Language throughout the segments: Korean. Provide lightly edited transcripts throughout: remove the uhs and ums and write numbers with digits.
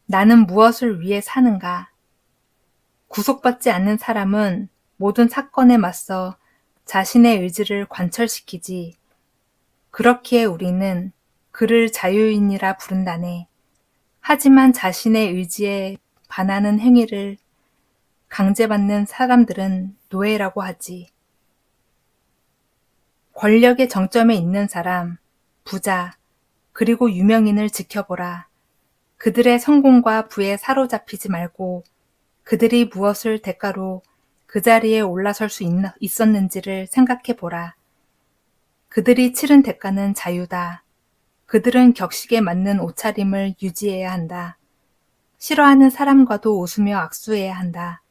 나는 무엇을 위해 사는가? 구속받지 않는 사람은 모든 사건에 맞서 자신의 의지를 관철시키지. 그렇기에 우리는 그를 자유인이라 부른다네. 하지만 자신의 의지에 반하는 행위를 강제받는 사람들은 노예라고 하지. 권력의 정점에 있는 사람, 부자, 그리고 유명인을 지켜보라. 그들의 성공과 부에 사로잡히지 말고 그들이 무엇을 대가로 그 자리에 올라설 수 있었는지를 생각해 보라. 그들이 치른 대가는 자유다. 그들은 격식에 맞는 옷차림을 유지해야 한다. 싫어하는 사람과도 웃으며 악수해야 한다.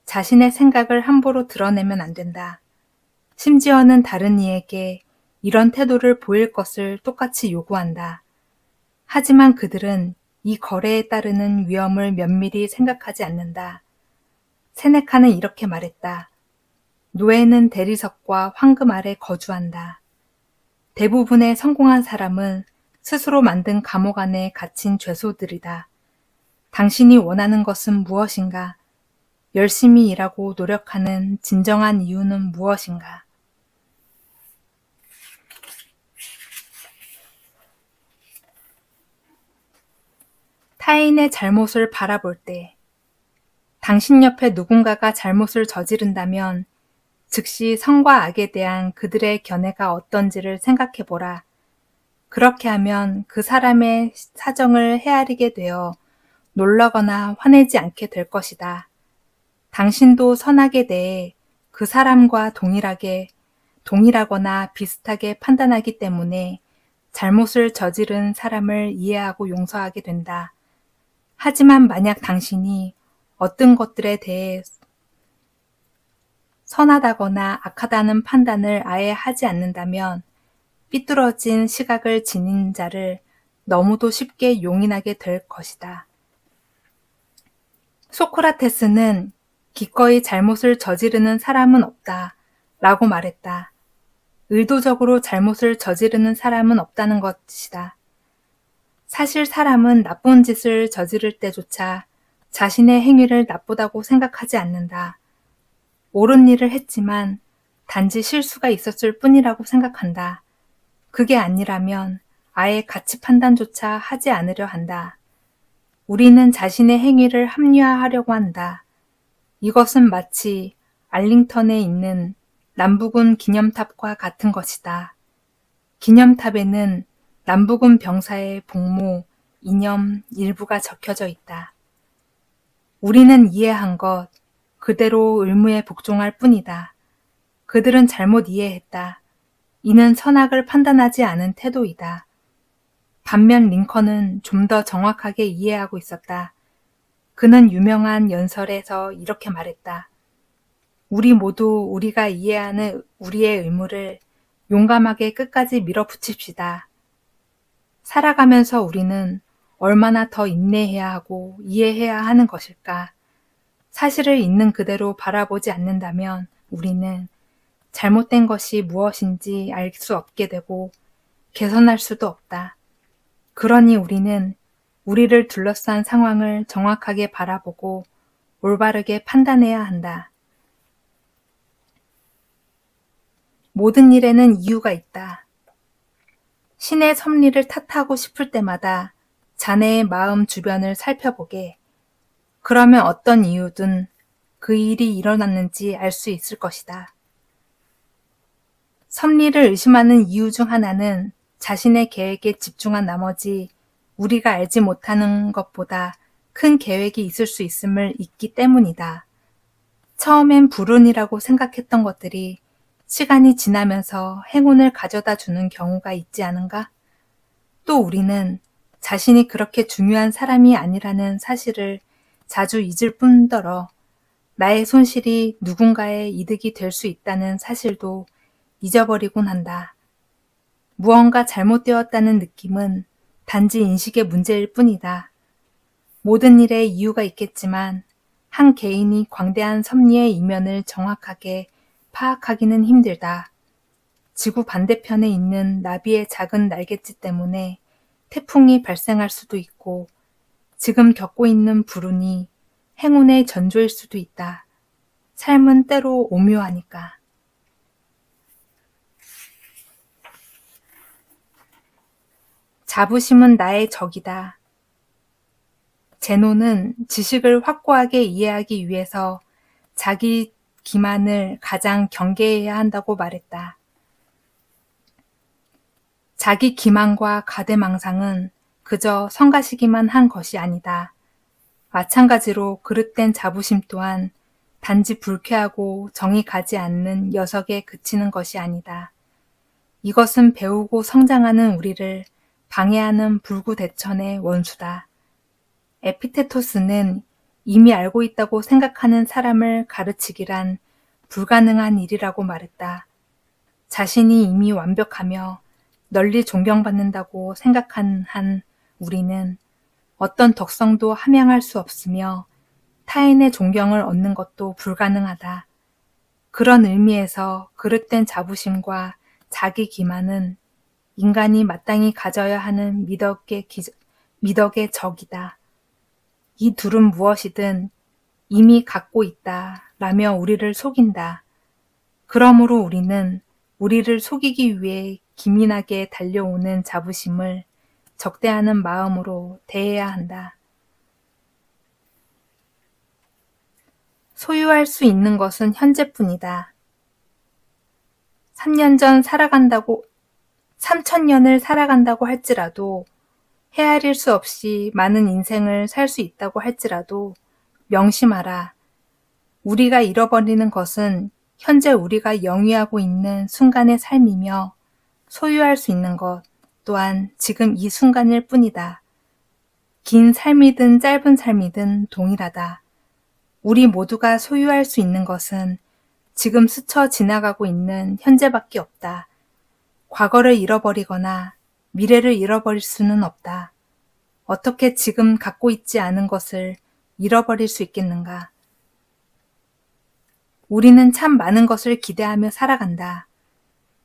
자신의 생각을 함부로 드러내면 안 된다. 심지어는 다른 이에게 이런 태도를 보일 것을 똑같이 요구한다. 하지만 그들은 이 거래에 따르는 위험을 면밀히 생각하지 않는다. 세네카는 이렇게 말했다. 노예는 대리석과 황금 아래 거주한다. 대부분의 성공한 사람은 스스로 만든 감옥 안에 갇힌 죄소들이다. 당신이 원하는 것은 무엇인가? 열심히 일하고 노력하는 진정한 이유는 무엇인가? 타인의 잘못을 바라볼 때, 당신 옆에 누군가가 잘못을 저지른다면 즉시 선과 악에 대한 그들의 견해가 어떤지를 생각해 보라. 그렇게 하면 그 사람의 사정을 헤아리게 되어 놀라거나 화내지 않게 될 것이다. 당신도 선악에 대해 그 사람과 동일하거나 비슷하게 판단하기 때문에 잘못을 저지른 사람을 이해하고 용서하게 된다. 하지만 만약 당신이 어떤 것들에 대해 선하다거나 악하다는 판단을 아예 하지 않는다면 삐뚤어진 시각을 지닌 자를 너무도 쉽게 용인하게 될 것이다. 소크라테스는 기꺼이 잘못을 저지르는 사람은 없다 라고 말했다. 의도적으로 잘못을 저지르는 사람은 없다는 것이다. 사실 사람은 나쁜 짓을 저지를 때조차 자신의 행위를 나쁘다고 생각하지 않는다. 옳은 일을 했지만 단지 실수가 있었을 뿐이라고 생각한다. 그게 아니라면 아예 가치 판단조차 하지 않으려 한다. 우리는 자신의 행위를 합리화하려고 한다. 이것은 마치 알링턴에 있는 남부군 기념탑과 같은 것이다. 기념탑에는 남부군 병사의 복무, 이념 일부가 적혀져 있다. 우리는 이해한 것, 그대로 의무에 복종할 뿐이다. 그들은 잘못 이해했다. 이는 선악을 판단하지 않은 태도이다. 반면 링컨은 좀 더 정확하게 이해하고 있었다. 그는 유명한 연설에서 이렇게 말했다. 우리 모두 우리가 이해하는 우리의 의무를 용감하게 끝까지 밀어붙입시다. 살아가면서 우리는 얼마나 더 인내해야 하고 이해해야 하는 것일까? 사실을 있는 그대로 바라보지 않는다면 우리는 잘못된 것이 무엇인지 알 수 없게 되고 개선할 수도 없다. 그러니 우리는 우리를 둘러싼 상황을 정확하게 바라보고 올바르게 판단해야 한다. 모든 일에는 이유가 있다. 신의 섭리를 탓하고 싶을 때마다 자네의 마음 주변을 살펴보게. 그러면 어떤 이유든 그 일이 일어났는지 알 수 있을 것이다. 섭리를 의심하는 이유 중 하나는 자신의 계획에 집중한 나머지 우리가 알지 못하는 것보다 큰 계획이 있을 수 있음을 잊기 때문이다. 처음엔 불운이라고 생각했던 것들이 시간이 지나면서 행운을 가져다 주는 경우가 있지 않은가? 또 우리는 자신이 그렇게 중요한 사람이 아니라는 사실을 자주 잊을 뿐더러 나의 손실이 누군가의 이득이 될 수 있다는 사실도 잊어버리곤 한다. 무언가 잘못되었다는 느낌은 단지 인식의 문제일 뿐이다. 모든 일에 이유가 있겠지만 한 개인이 광대한 섭리의 이면을 정확하게 파악하기는 힘들다. 지구 반대편에 있는 나비의 작은 날갯짓 때문에 태풍이 발생할 수도 있고 지금 겪고 있는 불운이 행운의 전조일 수도 있다. 삶은 때로 오묘하니까. 자부심은 나의 적이다. 제노는 지식을 확고하게 이해하기 위해서 자기 기만을 가장 경계해야 한다고 말했다. 자기 기만과 가대망상은 그저 성가시기만 한 것이 아니다. 마찬가지로 그릇된 자부심 또한 단지 불쾌하고 정이 가지 않는 녀석에 그치는 것이 아니다. 이것은 배우고 성장하는 우리를 방해하는 불구대천의 원수다. 에피테토스는 이미 알고 있다고 생각하는 사람을 가르치기란 불가능한 일이라고 말했다. 자신이 이미 완벽하며 널리 존경받는다고 생각한 한 우리는 어떤 덕성도 함양할 수 없으며 타인의 존경을 얻는 것도 불가능하다. 그런 의미에서 그릇된 자부심과 자기 기만은 인간이 마땅히 가져야 하는 미덕의 적이다. 이 둘은 무엇이든 이미 갖고 있다 라며 우리를 속인다. 그러므로 우리는 우리를 속이기 위해 기민하게 달려오는 자부심을 적대하는 마음으로 대해야 한다. 소유할 수 있는 것은 현재뿐이다. 3,000년을 살아간다고 할지라도 헤아릴 수 없이 많은 인생을 살 수 있다고 할지라도 명심하라. 우리가 잃어버리는 것은 현재 우리가 영위하고 있는 순간의 삶이며 소유할 수 있는 것 또한 지금 이 순간일 뿐이다. 긴 삶이든 짧은 삶이든 동일하다. 우리 모두가 소유할 수 있는 것은 지금 스쳐 지나가고 있는 현재밖에 없다. 과거를 잃어버리거나 미래를 잃어버릴 수는 없다. 어떻게 지금 갖고 있지 않은 것을 잃어버릴 수 있겠는가? 우리는 참 많은 것을 기대하며 살아간다.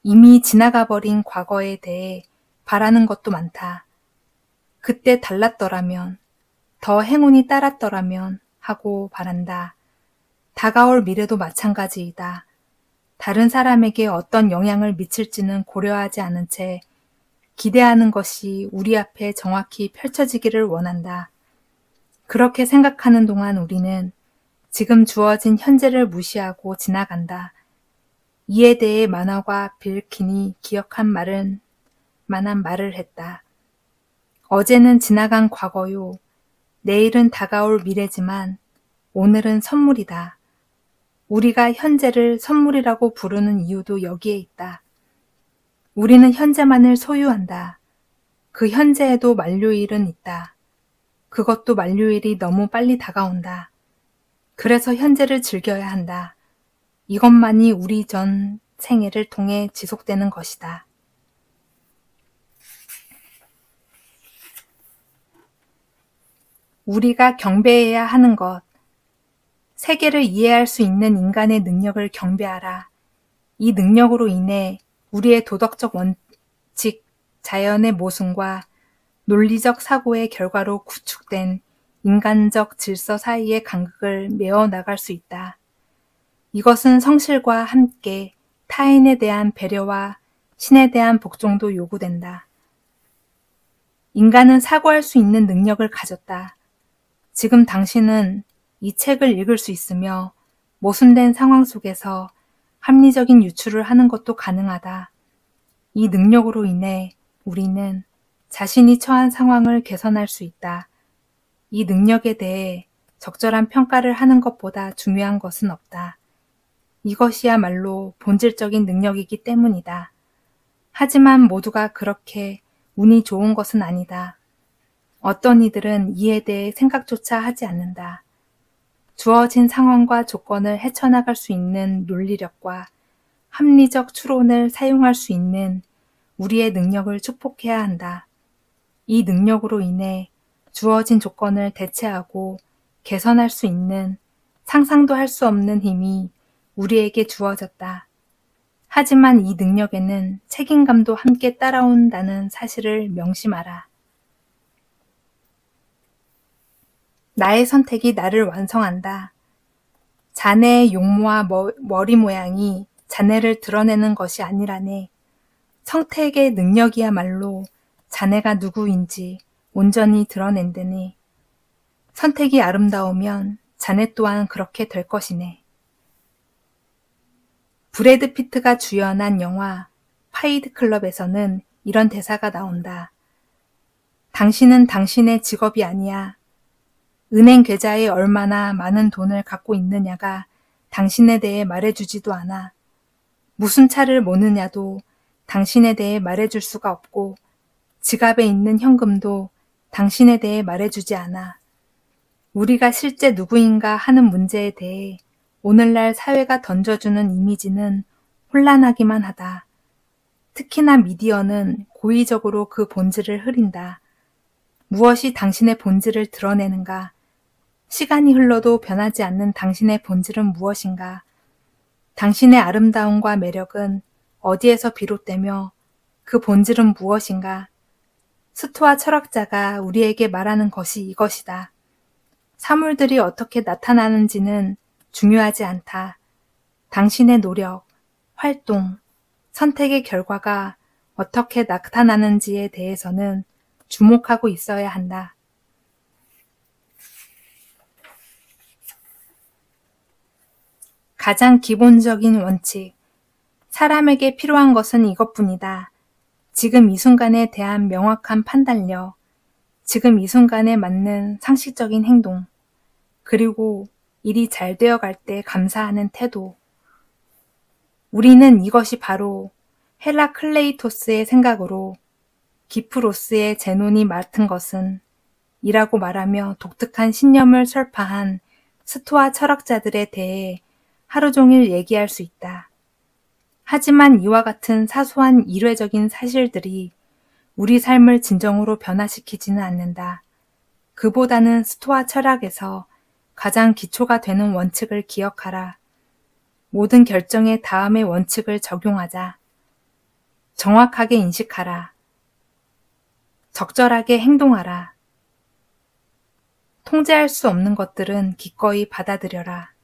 이미 지나가 버린 과거에 대해 바라는 것도 많다. 그때 달랐더라면, 더 행운이 따랐더라면 하고 바란다. 다가올 미래도 마찬가지이다. 다른 사람에게 어떤 영향을 미칠지는 고려하지 않은 채 기대하는 것이 우리 앞에 정확히 펼쳐지기를 원한다. 그렇게 생각하는 동안 우리는 지금 주어진 현재를 무시하고 지나간다. 이에 대해 만화가 빌킨이 기억한 만한 말을 했다. 어제는 지나간 과거요. 내일은 다가올 미래지만 오늘은 선물이다. 우리가 현재를 선물이라고 부르는 이유도 여기에 있다. 우리는 현재만을 소유한다. 그 현재에도 만료일은 있다. 그것도 만료일이 너무 빨리 다가온다. 그래서 현재를 즐겨야 한다. 이것만이 우리 전 생애를 통해 지속되는 것이다. 우리가 경배해야 하는 것. 세계를 이해할 수 있는 인간의 능력을 경배하라. 이 능력으로 인해 우리의 도덕적 원칙, 자연의 모순과 논리적 사고의 결과로 구축된 인간적 질서 사이의 간극을 메워 나갈 수 있다. 이것은 성실과 함께 타인에 대한 배려와 신에 대한 복종도 요구된다. 인간은 사고할 수 있는 능력을 가졌다. 지금 당신은 이 책을 읽을 수 있으며 모순된 상황 속에서 합리적인 유추를 하는 것도 가능하다. 이 능력으로 인해 우리는 자신이 처한 상황을 개선할 수 있다. 이 능력에 대해 적절한 평가를 하는 것보다 중요한 것은 없다. 이것이야말로 본질적인 능력이기 때문이다. 하지만 모두가 그렇게 운이 좋은 것은 아니다. 어떤 이들은 이에 대해 생각조차 하지 않는다. 주어진 상황과 조건을 헤쳐나갈 수 있는 논리력과 합리적 추론을 사용할 수 있는 우리의 능력을 축복해야 한다. 이 능력으로 인해 주어진 조건을 대체하고 개선할 수 있는 상상도 할 수 없는 힘이 우리에게 주어졌다. 하지만 이 능력에는 책임감도 함께 따라온다는 사실을 명심하라. 나의 선택이 나를 완성한다. 자네의 용모와 머리 모양이 자네를 드러내는 것이 아니라네. 선택의 능력이야말로 자네가 누구인지 온전히 드러낸다네. 선택이 아름다우면 자네 또한 그렇게 될 것이네. 브래드 피트가 주연한 영화 파이트 클럽에서는 이런 대사가 나온다. 당신은 당신의 직업이 아니야. 은행 계좌에 얼마나 많은 돈을 갖고 있느냐가 당신에 대해 말해주지도 않아. 무슨 차를 모느냐도 당신에 대해 말해줄 수가 없고 지갑에 있는 현금도 당신에 대해 말해주지 않아. 우리가 실제 누구인가 하는 문제에 대해 오늘날 사회가 던져주는 이미지는 혼란하기만 하다. 특히나 미디어는 고의적으로 그 본질을 흐린다. 무엇이 당신의 본질을 드러내는가? 시간이 흘러도 변하지 않는 당신의 본질은 무엇인가? 당신의 아름다움과 매력은 어디에서 비롯되며 그 본질은 무엇인가? 스토아 철학자가 우리에게 말하는 것이 이것이다. 사물들이 어떻게 나타나는지는 중요하지 않다. 당신의 노력, 활동, 선택의 결과가 어떻게 나타나는지에 대해서는 주목하고 있어야 한다. 가장 기본적인 원칙. 사람에게 필요한 것은 이것뿐이다. 지금 이 순간에 대한 명확한 판단력, 지금 이 순간에 맞는 상식적인 행동, 그리고 일이 잘 되어갈 때 감사하는 태도. 우리는 이것이 바로 헤라클레이토스의 생각으로 기프로스의 제논이 맡은 것은 이라고 말하며 독특한 신념을 설파한 스토아 철학자들에 대해 하루 종일 얘기할 수 있다. 하지만 이와 같은 사소한 일회적인 사실들이 우리 삶을 진정으로 변화시키지는 않는다. 그보다는 스토아 철학에서 가장 기초가 되는 원칙을 기억하라. 모든 결정의 다음의 원칙을 적용하자. 정확하게 인식하라. 적절하게 행동하라. 통제할 수 없는 것들은 기꺼이 받아들여라.